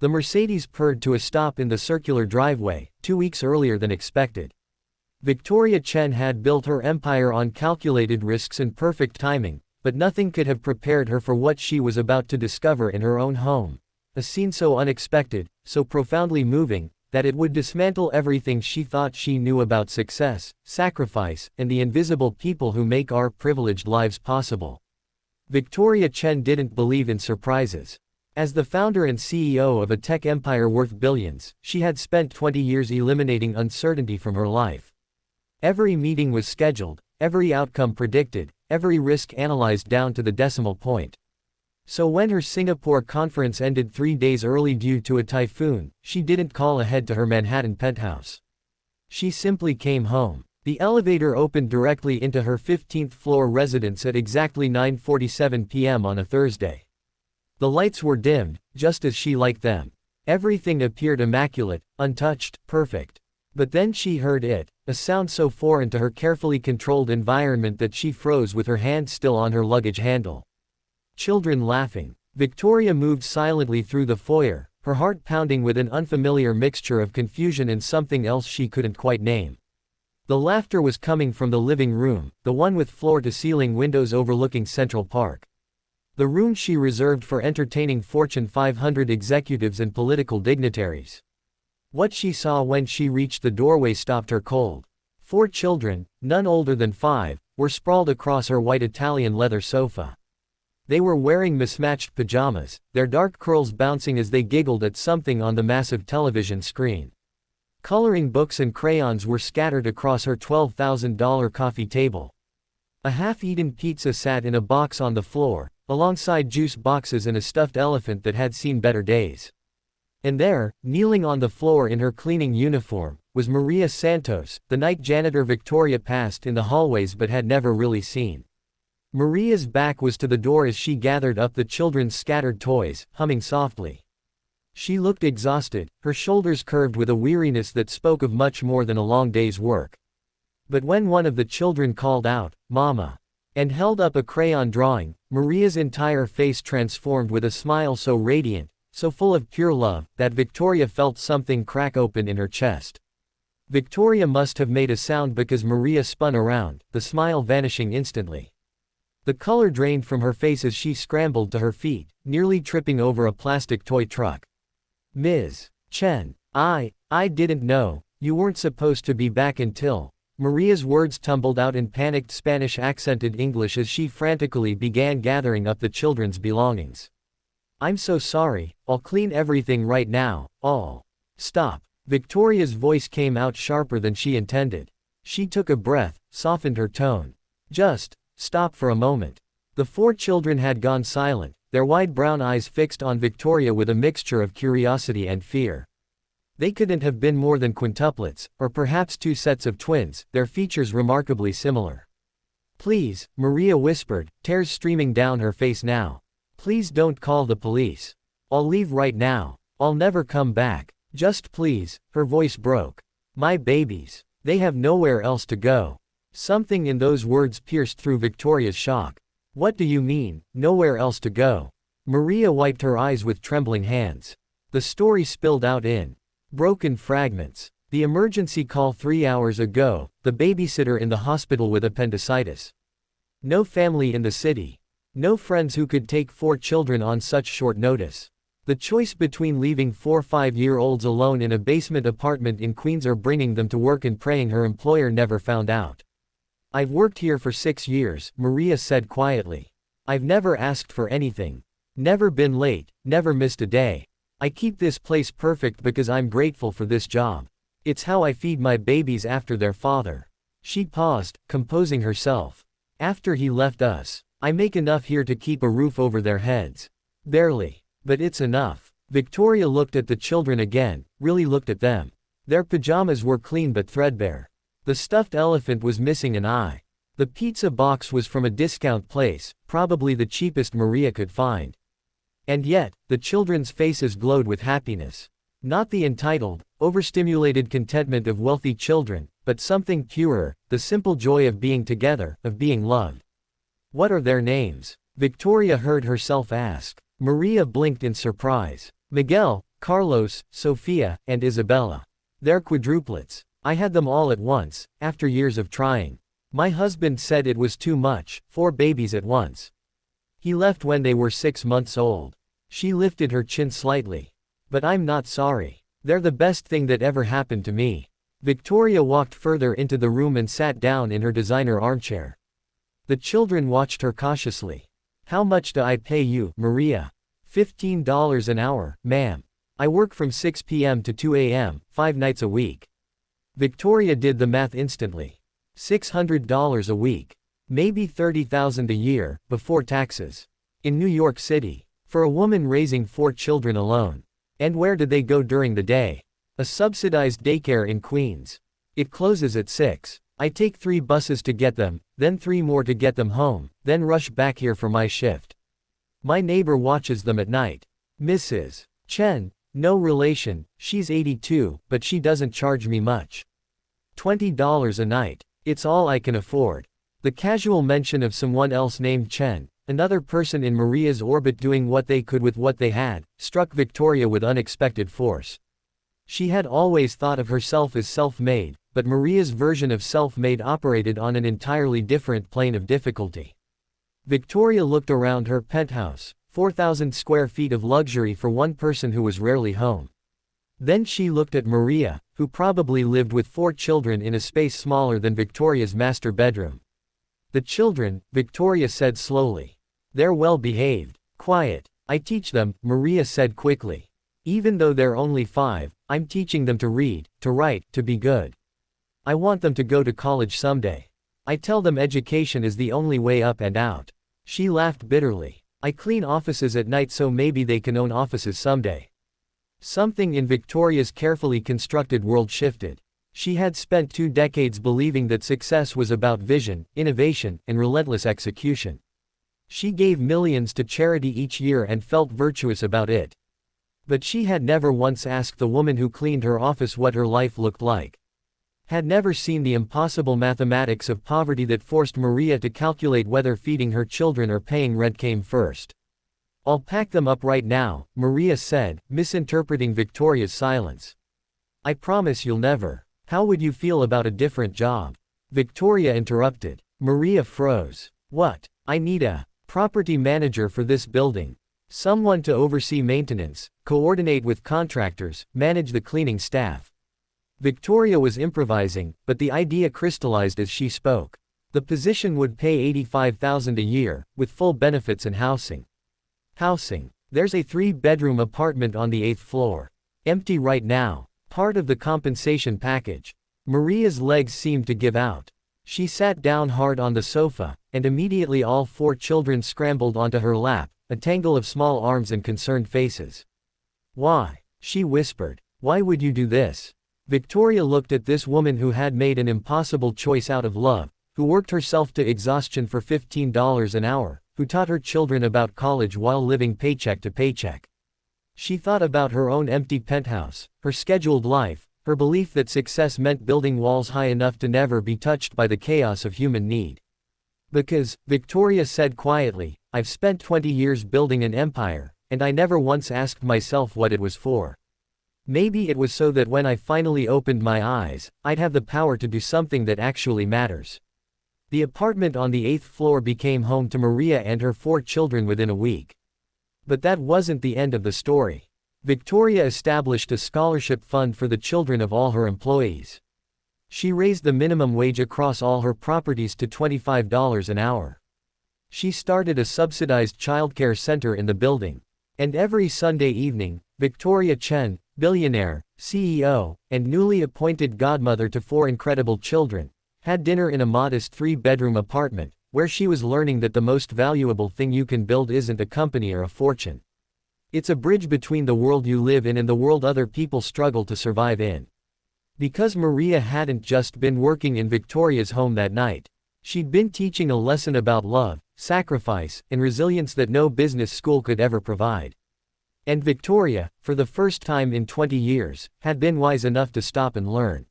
The Mercedes purred to a stop in the circular driveway, 2 weeks earlier than expected. Victoria Chen had built her empire on calculated risks and perfect timing, but nothing could have prepared her for what she was about to discover in her own home. A scene so unexpected, so profoundly moving, that it would dismantle everything she thought she knew about success, sacrifice, and the invisible people who make our privileged lives possible. Victoria Chen didn't believe in surprises. As the founder and CEO of a tech empire worth billions, she had spent 20 years eliminating uncertainty from her life. Every meeting was scheduled, every outcome predicted, every risk analyzed down to the decimal point. So when her Singapore conference ended 3 days early due to a typhoon, she didn't call ahead to her Manhattan penthouse. She simply came home. The elevator opened directly into her 15th floor residence at exactly 9:47 p.m. on a Thursday. The lights were dimmed, just as she liked them. Everything appeared immaculate, untouched, perfect. But then she heard it, a sound so foreign to her carefully controlled environment that she froze with her hand still on her luggage handle. Children laughing. Victoria moved silently through the foyer, her heart pounding with an unfamiliar mixture of confusion and something else she couldn't quite name. The laughter was coming from the living room, the one with floor-to-ceiling windows overlooking Central Park. The room she reserved for entertaining Fortune 500 executives and political dignitaries. What she saw when she reached the doorway stopped her cold. 4 children, none older than 5, were sprawled across her white Italian leather sofa. They were wearing mismatched pajamas, their dark curls bouncing as they giggled at something on the massive television screen. Coloring books and crayons were scattered across her $12,000 coffee table. A half-eaten pizza sat in a box on the floor, alongside juice boxes and a stuffed elephant that had seen better days. And there, kneeling on the floor in her cleaning uniform, was Maria Santos, the night janitor Victoria passed in the hallways but had never really seen. Maria's back was to the door as she gathered up the children's scattered toys, humming softly. She looked exhausted, her shoulders curved with a weariness that spoke of much more than a long day's work. But when one of the children called out, "Mama," and held up a crayon drawing, Maria's entire face transformed with a smile so radiant, so full of pure love, that Victoria felt something crack open in her chest. Victoria must have made a sound because Maria spun around, the smile vanishing instantly. The color drained from her face as she scrambled to her feet, nearly tripping over a plastic toy truck. "Ms. Chen, I didn't know, you weren't supposed to be back until..." Maria's words tumbled out in panicked Spanish-accented English as she frantically began gathering up the children's belongings. "I'm so sorry, I'll clean everything right now, all." "Stop." Victoria's voice came out sharper than she intended. She took a breath, softened her tone. "Just stop for a moment." The 4 children had gone silent, their wide brown eyes fixed on Victoria with a mixture of curiosity and fear. They couldn't have been more than quintuplets, or perhaps 2 sets of twins, their features remarkably similar. "Please," Maria whispered, tears streaming down her face now. "Please don't call the police. I'll leave right now. I'll never come back. Just please," her voice broke. "My babies. They have nowhere else to go." Something in those words pierced through Victoria's shock. "What do you mean, nowhere else to go?" Maria wiped her eyes with trembling hands. The story spilled out in broken fragments. The emergency call 3 hours ago, the babysitter in the hospital with appendicitis. No family in the city. No friends who could take 4 children on such short notice. The choice between leaving 4 5-year-olds alone in a basement apartment in Queens or bringing them to work and praying her employer never found out. "I've worked here for 6 years, Maria said quietly. "I've never asked for anything. Never been late, never missed a day. I keep this place perfect because I'm grateful for this job. It's how I feed my babies after their father." She paused, composing herself. "After he left us, I make enough here to keep a roof over their heads. Barely. But it's enough." Victoria looked at the children again, really looked at them. Their pajamas were clean but threadbare. The stuffed elephant was missing an eye. The pizza box was from a discount place, probably the cheapest Maria could find. And yet, the children's faces glowed with happiness. Not the entitled, overstimulated contentment of wealthy children, but something purer, the simple joy of being together, of being loved. "What are their names?" Victoria heard herself ask. Maria blinked in surprise. "Miguel, Carlos, Sophia, and Isabella. They're quadruplets. I had them all at once, after years of trying. My husband said it was too much, 4 babies at once. He left when they were 6 months old. She lifted her chin slightly. But I'm not sorry. They're the best thing that ever happened to me. Victoria walked further into the room and sat down in her designer armchair. The children watched her cautiously. How much do I pay you, Maria? $15 an hour, ma'am. I work from 6 p.m. to 2 a.m., 5 nights a week. Victoria did the math instantly. $600 a week. Maybe $30,000 a year, before taxes. In New York City. For a woman raising 4 children alone. And where did they go during the day? A subsidized daycare in Queens. It closes at 6. I take 3 buses to get them, then 3 more to get them home, then rush back here for my shift. My neighbor watches them at night. Mrs. Chen, no relation, she's 82, but she doesn't charge me much. $20 a night. It's all I can afford. The casual mention of someone else named Chen, another person in Maria's orbit doing what they could with what they had, struck Victoria with unexpected force. She had always thought of herself as self-made, but Maria's version of self-made operated on an entirely different plane of difficulty. Victoria looked around her penthouse, 4,000 square feet of luxury for one person who was rarely home. Then she looked at Maria, who probably lived with 4 children in a space smaller than Victoria's master bedroom. The children, Victoria said slowly. They're well behaved. Quiet. I teach them, Maria said quickly. Even though they're only 5, I'm teaching them to read, to write, to be good. I want them to go to college someday. I tell them education is the only way up and out. She laughed bitterly. I clean offices at night so maybe they can own offices someday. Something in Victoria's carefully constructed world shifted. She had spent 2 decades believing that success was about vision, innovation, and relentless execution. She gave millions to charity each year and felt virtuous about it. But she had never once asked the woman who cleaned her office what her life looked like. Had never seen the impossible mathematics of poverty that forced Maria to calculate whether feeding her children or paying rent came first. I'll pack them up right now, Maria said, misinterpreting Victoria's silence. I promise you'll never. How would you feel about a different job? Victoria interrupted. Maria froze. What? I need a property manager for this building. Someone to oversee maintenance, coordinate with contractors, manage the cleaning staff. Victoria was improvising, but the idea crystallized as she spoke. The position would pay $85,000 a year, with full benefits and housing. Housing. There's a 3-bedroom apartment on the 8th floor. Empty right now. Part of the compensation package. Maria's legs seemed to give out. She sat down hard on the sofa, and immediately all 4 children scrambled onto her lap, a tangle of small arms and concerned faces. Why? She whispered. Why would you do this? Victoria looked at this woman who had made an impossible choice out of love, who worked herself to exhaustion for $15 an hour, who taught her children about college while living paycheck to paycheck. She thought about her own empty penthouse, her scheduled life, her belief that success meant building walls high enough to never be touched by the chaos of human need. Because, Victoria said quietly, I've spent 20 years building an empire, and I never once asked myself what it was for. Maybe it was so that when I finally opened my eyes, I'd have the power to do something that actually matters. The apartment on the 8th floor became home to Maria and her 4 children within a week. But that wasn't the end of the story. Victoria established a scholarship fund for the children of all her employees. She raised the minimum wage across all her properties to $25 an hour. She started a subsidized childcare center in the building. And every Sunday evening, Victoria Chen, billionaire, CEO, and newly appointed godmother to 4 incredible children, had dinner in a modest 3-bedroom apartment, where she was learning that the most valuable thing you can build isn't a company or a fortune. It's a bridge between the world you live in and the world other people struggle to survive in. Because Maria hadn't just been working in Victoria's home that night. She'd been teaching a lesson about love, sacrifice, and resilience that no business school could ever provide. And Victoria, for the first time in 20 years, had been wise enough to stop and learn.